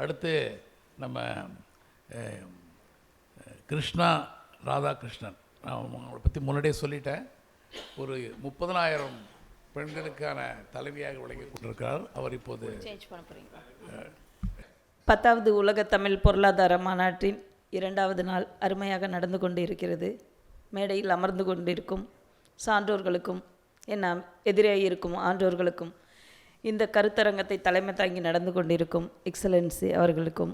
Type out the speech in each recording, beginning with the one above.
அடுத்து நம்ம கிருஷ்ணா ராதாகிருஷ்ணன், நான் அவங்களை பற்றி முன்னாடியே சொல்லிட்டேன். ஒரு 30,000 பெண்களுக்கான தலைவியாக விளங்கி கொண்டிருக்கிறார். அவர் இப்போது 10வது உலக தமிழ் பொருளாதார மாநாட்டின் 2வது நாள் அருமையாக நடந்து கொண்டு இருக்கிறது. மேடையில் அமர்ந்து கொண்டிருக்கும் சான்றோர்களுக்கும் என்ன எதிரே இருக்கும் ஆன்றோர்களுக்கும் இந்த கருத்தரங்கத்தை தலைமை தாங்கி நடந்து கொண்டிருக்கும் எக்ஸலன்சி அவர்களுக்கும்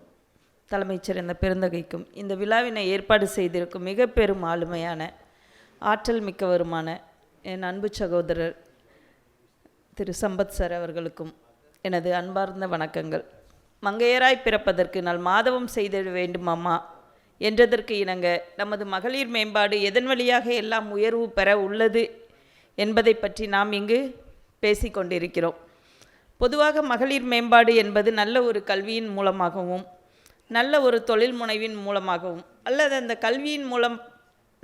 தலைமைச் சிறந்த பெருந்தகைக்கும் இந்த விழாவினை ஏற்பாடு செய்திருக்கும் மிக பெரும் ஆளுமையான ஆற்றல் மிக்கவருமான என் அன்பு சகோதரர் திரு சம்பத் சார் அவர்களுக்கும் எனது அன்பார்ந்த வணக்கங்கள். மங்கையராய் பிறப்பதற்கு நல் மாதவம் செய்திட வேண்டும் அம்மா என்றதற்கு இணங்க நமது மகளிர் மேம்பாடு எதன் வழியாக எல்லாம் உயர்வு பெற உள்ளது என்பதை பற்றி நாம் இங்கு பேசிக்கொண்டிருக்கிறோம். பொதுவாக மகளிர் மேம்பாடு என்பது நல்ல ஒரு கல்வியின் மூலமாகவும் நல்ல ஒரு தொழில் முனைவின் மூலமாகவும் அல்லது அந்த கல்வியின் மூலம்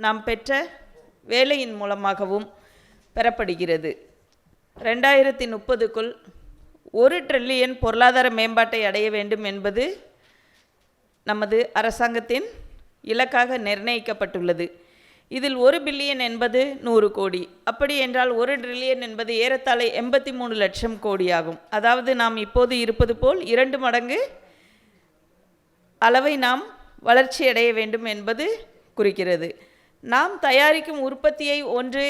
நாம் பெற்ற வேலையின் மூலமாகவும் பெறப்படுகிறது. 2030க்குள் 1 ட்ரில்லியன் பொருளாதார மேம்பாட்டை அடைய வேண்டும் என்பது நமது அரசாங்கத்தின் இலக்காக நிர்ணயிக்கப்பட்டுள்ளது. இதில் 1 பில்லியன் என்பது 100 கோடி. அப்படி என்றால் 1 ட்ரில்லியன் என்பது ஏறத்தாழ 83 லட்சம் கோடி ஆகும். அதாவது நாம் இப்போது இருப்பது போல் 2 மடங்கு அளவை நாம் வளர்ச்சியடைய வேண்டும் என்பது குறிக்கிறது. நாம் தயாரிக்கும் உற்பத்தியை ஒன்று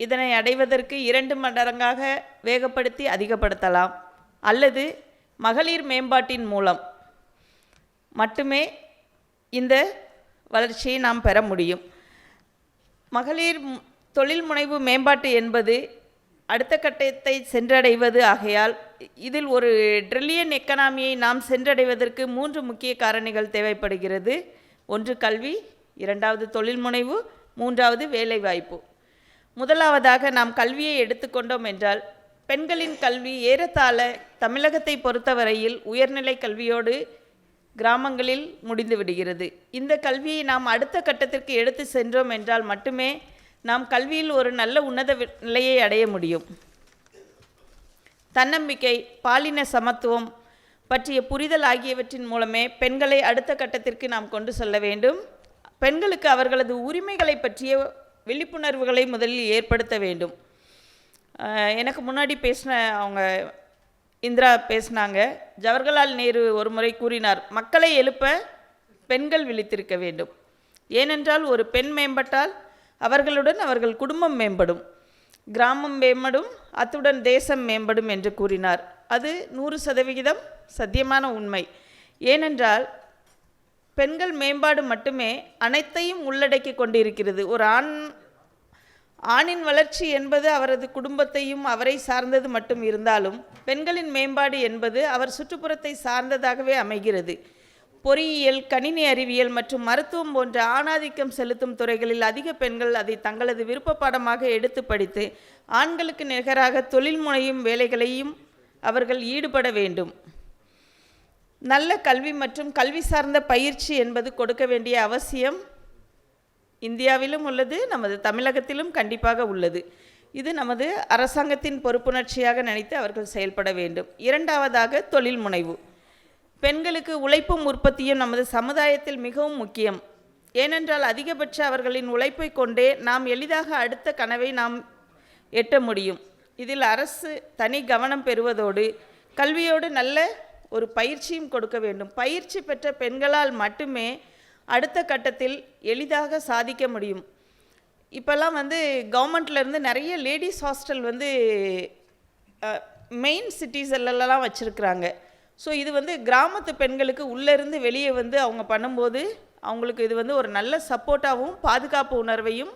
இதனை அடைவதற்கு 2 மடங்காக வேகப்படுத்தி அதிகப்படுத்தலாம், அல்லது மகளிர் மேம்பாட்டின் மூலம் மட்டுமே இந்த வளர்ச்சியை நாம் பெற முடியும். மகளிர் தொழில் முனைவு மேம்பாட்டு என்பது அடுத்த கட்டத்தை சென்றடைவது ஆகையால் இதில் 1 ட்ரில்லியன் எக்கனாமியை நாம் சென்றடைவதற்கு 3 முக்கிய காரணிகள் தேவைப்படுகிறது. 1 கல்வி, 2வது தொழில் முனைவு, 3வது வேலைவாய்ப்பு. முதலாவதாக நாம் கல்வியை எடுத்துக்கொண்டோம் என்றால் பெண்களின் கல்வி ஏறத்தாழ தமிழகத்தை பொறுத்தவரையில் உயர்நிலை கல்வியோடு கிராமங்களில் முடிந்து விடுகிறது. இந்த கல்வியை நாம் அடுத்த கட்டத்திற்கு எடுத்து சென்றோம் என்றால் மட்டுமே நாம் கல்வியில் ஒரு நல்ல உன்னத நிலையை அடைய முடியும். தன்னம்பிக்கை, பாலின சமத்துவம் பற்றிய புரிதல் ஆகியவற்றின் மூலமே பெண்களை அடுத்த கட்டத்திற்கு நாம் கொண்டு செல்ல வேண்டும். பெண்களுக்கு அவர்களது உரிமைகளை பற்றிய விழிப்புணர்வுகளை முதலில் ஏற்படுத்த வேண்டும். எனக்கு முன்னாடி பேசின அவங்க இந்திரா பேசினாங்க. ஜவஹர்லால் நேரு ஒரு முறை கூறினார், மக்களை எழுப்ப பெண்கள் விழித்திருக்க வேண்டும். ஏனென்றால் ஒரு பெண் மேம்பட்டால் அவர்களுடன் அவர்கள் குடும்பம் மேம்படும், கிராமம் மேம்படும், அத்துடன் தேசம் மேம்படும் என்று கூறினார். அது 100% சத்தியமான உண்மை. ஏனென்றால் பெண்கள் மேம்பாடு மட்டுமே அனைத்தையும் உள்ளடக்கி கொண்டிருக்கிறது. ஒரு ஆணின் வளர்ச்சி என்பது அவரது குடும்பத்தையும் அவரை சார்ந்தது மட்டும் இருந்தாலும் பெண்களின் மேம்பாடு என்பது அவர் சுற்றுப்புறத்தை சார்ந்ததாகவே அமைகிறது. பொறியியல், கணினி அறிவியல் மற்றும் மருத்துவம் போன்ற ஆணாதிக்கம் செலுத்தும் துறைகளில் அதிக பெண்கள் அதை தங்களது விருப்ப பாடமாக எடுத்து படித்து ஆண்களுக்கு நிகராக தொழில் முனையும் வேலைகளையும் அவர்கள் ஈடுபட வேண்டும். நல்ல கல்வி மற்றும் கல்வி சார்ந்த பயிற்சி என்பது கொடுக்க வேண்டிய அவசியம் இந்தியாவிலும் உள்ளது, நமது தமிழகத்திலும் கண்டிப்பாக உள்ளது. இது நமது அரசாங்கத்தின் பொறுப்புணர்ச்சியாக நினைத்து அவர்கள் செயல்பட வேண்டும். 2வதாக தொழில் முனைவு. பெண்களுக்கு உழைப்பும் உற்பத்தியும் நமது சமுதாயத்தில் மிகவும் முக்கியம். ஏனென்றால் அதிகபட்ச அவர்களின் உழைப்பை கொண்டே நாம் எளிதாக அடுத்த கனவை நாம் எட்ட முடியும். இதில் அரசு தனி கவனம் பெறுவதோடு கல்வியோடு நல்ல ஒரு பயிற்சியும் கொடுக்க வேண்டும். பயிற்சி பெற்ற பெண்களால் மட்டுமே அடுத்த கட்டத்தில் எளிதாக சாதிக்க முடியும். இப்போல்லாம் கவர்மெண்ட்லேருந்து நிறைய லேடிஸ் ஹாஸ்டல் மெயின் சிட்டிஸ்லாம் வச்சுருக்குறாங்க. ஸோ இது கிராமத்து பெண்களுக்கு உள்ளேருந்து வெளியே அவங்க பண்ணும்போது அவங்களுக்கு இது ஒரு நல்ல சப்போர்ட்டாகவும் பாதுகாப்பு உணர்வையும்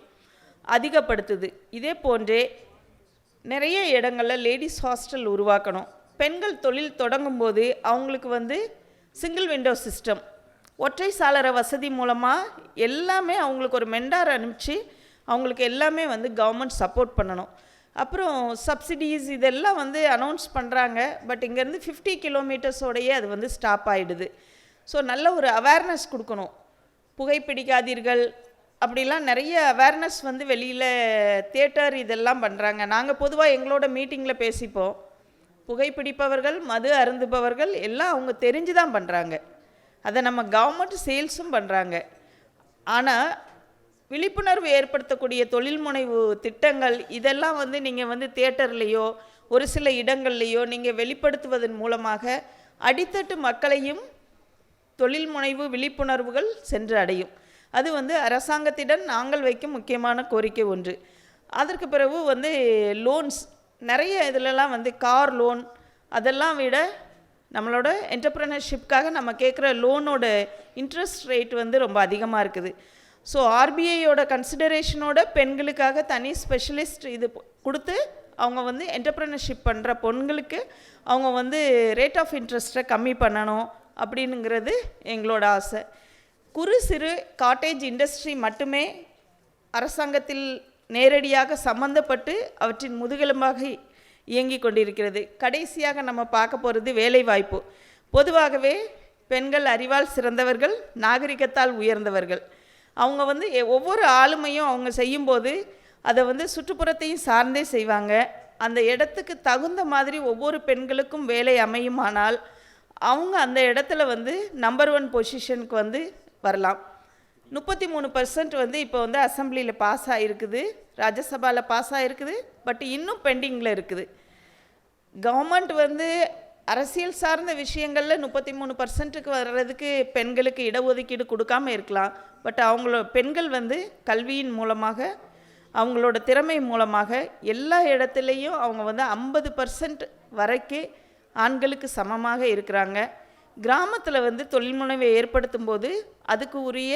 அதிகப்படுத்துது. இதே போன்றே நிறைய இடங்களில் லேடிஸ் ஹாஸ்டல் உருவாக்கணும். பெண்கள் தொழில் தொடங்கும்போது அவங்களுக்கு சிங்கிள் விண்டோ சிஸ்டம், ஒற்றை சாளர வசதி மூலமாக எல்லாமே அவங்களுக்கு ஒரு மெண்டார் அனுப்பிச்சு அவங்களுக்கு எல்லாமே கவர்மெண்ட் சப்போர்ட் பண்ணணும். அப்புறம் சப்சிடிஸ் இதெல்லாம் அனௌன்ஸ் பண்ணுறாங்க. பட் இங்கேருந்து 50 கிலோமீட்டர்ஸோடையே அது ஸ்டாப் ஆகிடுது. ஸோ நல்ல ஒரு அவேர்னஸ் கொடுக்கணும். புகைப்பிடிக்காதீர்கள் அப்படிலாம் நிறைய அவேர்னஸ் வெளியில் தியேட்டர் இதெல்லாம் பண்ணுறாங்க. நாங்கள் பொதுவாக எங்களோட மீட்டிங்கில் பேசிப்போம், புகைப்பிடிப்பவர்கள், மது அருந்துபவர்கள் எல்லாம் அவங்க தெரிஞ்சு தான் பண்ணுறாங்க. அதை நம்ம கவர்மெண்ட் சேல்ஸும் பண்ணுறாங்க. ஆனால் விழிப்புணர்வு ஏற்படுத்தக்கூடிய தொழில் முனைவு திட்டங்கள் இதெல்லாம் வந்து நீங்கள் வந்து தியேட்டர்லேயோ ஒரு சில இடங்கள்லையோ நீங்கள் வெளிப்படுத்துவதன் மூலமாக அடித்தட்டு மக்களையும் தொழில் முனைவு விழிப்புணர்வுகள் சென்று அடையும். அது வந்து அரசாங்கத்திடம் நாங்கள் வைக்கும் முக்கியமான கோரிக்கை ஒன்று. அதற்கு பிறகு வந்து லோன்ஸ் நிறைய இதிலலாம் வந்து கார் லோன் அதெல்லாம் விட நம்மளோட என்டர்ப்ரனர்ஷிப்காக நம்ம கேட்குற லோனோட இன்ட்ரெஸ்ட் ரேட் வந்து ரொம்ப அதிகமாக இருக்குது. ஸோ ஆர்பிஐயோட கன்சிடரேஷனோட பெண்களுக்காக தனி ஸ்பெஷலிஸ்ட் இது கொடுத்து அவங்க வந்து என்டர்ப்ரனர்ஷிப் பண்ணுற பெண்களுக்கு அவங்க வந்து ரேட் ஆஃப் இன்ட்ரெஸ்ட்டை கம்மி பண்ணணும் அப்படின்னுங்கிறது எங்களோட ஆசை. குறு சிறு காட்டேஜ் இண்டஸ்ட்ரி மட்டுமே அரசாங்கத்தில் நேரடியாக சம்பந்தப்பட்டு அவற்றின் முதுகெலும்பாக இயங்கி கொண்டிருக்கிறது. கடைசியாக நம்ம பார்க்க போகிறது வேலைவாய்ப்பு. பொதுவாகவே பெண்கள் அறிவால் சிறந்தவர்கள், நாகரிகத்தால் உயர்ந்தவர்கள். அவங்க வந்து ஒவ்வொரு ஆளுமையும் அவங்க செய்யும்போது அதை வந்து சுற்றுப்புறத்தையும் சார்ந்தே செய்வாங்க. அந்த இடத்துக்கு தகுந்த மாதிரி ஒவ்வொரு பெண்களுக்கும் வேலை அமையுமானால் அவங்க அந்த இடத்துல வந்து நம்பர் 1 பொசிஷனுக்கு வந்து வரலாம். 33% வந்து இப்போ வந்து அசம்பிளியில் பாஸ் ஆகிருக்குது, ராஜ்யசபாவில் பாஸ் ஆகிருக்குது. பட் இன்னும் பெண்டிங்கில் இருக்குது. கவர்மெண்ட் வந்து அரசியல் சார்ந்த விஷயங்களில் 33%க்கு வர்றதுக்கு பெண்களுக்கு இடஒதுக்கீடு கொடுக்காமல் இருக்கலாம். பட் பெண்கள் வந்து கல்வியின் மூலமாக அவங்களோட திறமை மூலமாக எல்லா இடத்துலையும் அவங்க வந்து 50% வரைக்கும் ஆண்களுக்கு சமமாக இருக்கிறாங்க. கிராமத்தில் வந்து தொழில் முனைவை ஏற்படுத்தும் போது அதுக்கு உரிய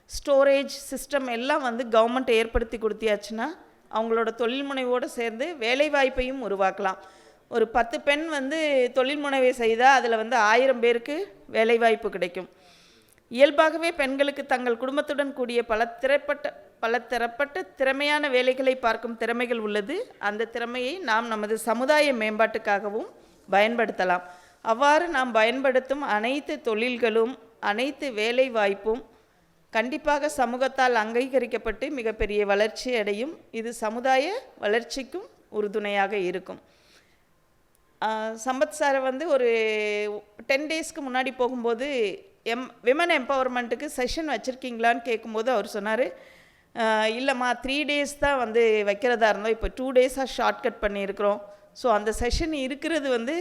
ஸ்டோரேஜ் சிஸ்டம் எல்லாம் வந்து கவர்மெண்ட் ஏற்படுத்தி கொடுத்தியாச்சுன்னா அவங்களோட தொழில் முனைவோடு சேர்ந்து வேலைவாய்ப்பையும் உருவாக்கலாம். ஒரு 10 பெண் வந்து தொழில் முனைவை செய்தால் அதில் வந்து 1000 பேருக்கு வேலைவாய்ப்பு கிடைக்கும். இயல்பாகவே பெண்களுக்கு தங்கள் குடும்பத்துடன் கூடிய பல தரப்பட்ட திறமையான வேலைகளை பார்க்கும் திறமைகள் உள்ளது. அந்த திறமையை நாம் நமது சமுதாய மேம்பாட்டுக்காகவும் பயன்படுத்தலாம். அவ்வாறு நாம் பயன்படுத்தும் அனைத்து தொழில்களும் அனைத்து வேலை வாய்ப்பும் கண்டிப்பாக சமூகத்தால் அங்கீகரிக்கப்பட்டு மிகப்பெரிய வளர்ச்சி அடையும். இது சமுதாய வளர்ச்சிக்கும் உறுதுணையாக இருக்கும். சம்பத் சாரை வந்து ஒரு 10 டேஸ்க்கு முன்னாடி போகும்போது விமன் எம்பவர்மெண்ட்டுக்கு செஷன் வச்சுருக்கீங்களான்னு கேட்கும்போது அவர் சொன்னார், இல்லைம்மா 3 டேஸ் தான் வந்து வைக்கிறதா இருந்தோம், இப்போ 2 டேஸாக ஷார்ட்கட் பண்ணியிருக்கிறோம். ஸோ அந்த செஷன் இருக்கிறது வந்து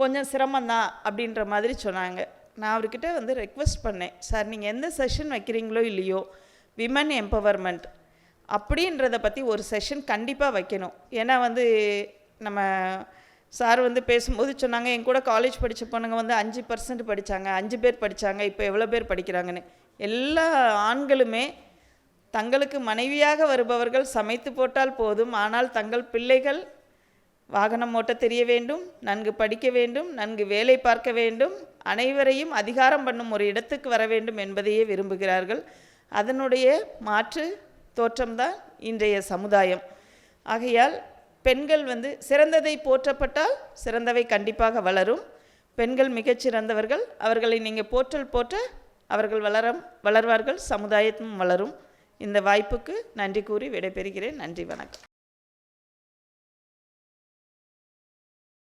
கொஞ்சம் சிரமந்தான் அப்படின்ற மாதிரி சொன்னாங்க. நான் அவர்கிட்ட வந்து ரெக்வெஸ்ட் பண்ணேன், சார் நீங்கள் எந்த செஷன் வைக்கிறீங்களோ இல்லையோ விமன் எம்பவர்மெண்ட் அப்படின்றத பற்றி ஒரு செஷன் கண்டிப்பாக வைக்கணும். ஏன்னா வந்து நம்ம சார் வந்து பேசும்போது சொன்னாங்க, என் கூட காலேஜ் படித்த பொண்ணுங்க வந்து 5% படித்தாங்க, 5 பேர் படித்தாங்க, இப்போ எவ்வளோ பேர் படிக்கிறாங்கன்னு. எல்லா ஆண்களுமே தங்களுக்கு மனைவியாக வருபவர்கள் சமைத்து போட்டால் போதும், ஆனால் தங்கள் பிள்ளைகள் வாகனம் ஓட்ட தெரிய வேண்டும், நன்கு படிக்க வேண்டும், நன்கு வேலை பார்க்க வேண்டும், அனைவரையும் அதிகாரம் பண்ணும் ஒரு இடத்துக்கு வர வேண்டும் என்பதையே விரும்புகிறார்கள். அதனுடைய மாற்று தோற்றம்தான் இன்றைய சமுதாயம். ஆகையால் பெண்கள் வந்து சிறந்ததை போற்றப்பட்டால் சிறந்தவை கண்டிப்பாக வளரும். பெண்கள் மிகச்சிறந்தவர்கள். அவர்களை நீங்கள் போற்ற அவர்கள் வளர்வார்கள், சமுதாயமும் வளரும். இந்த வாய்ப்புக்கு நன்றி கூறி விடைபெறுகிறேன். நன்றி, வணக்கம்.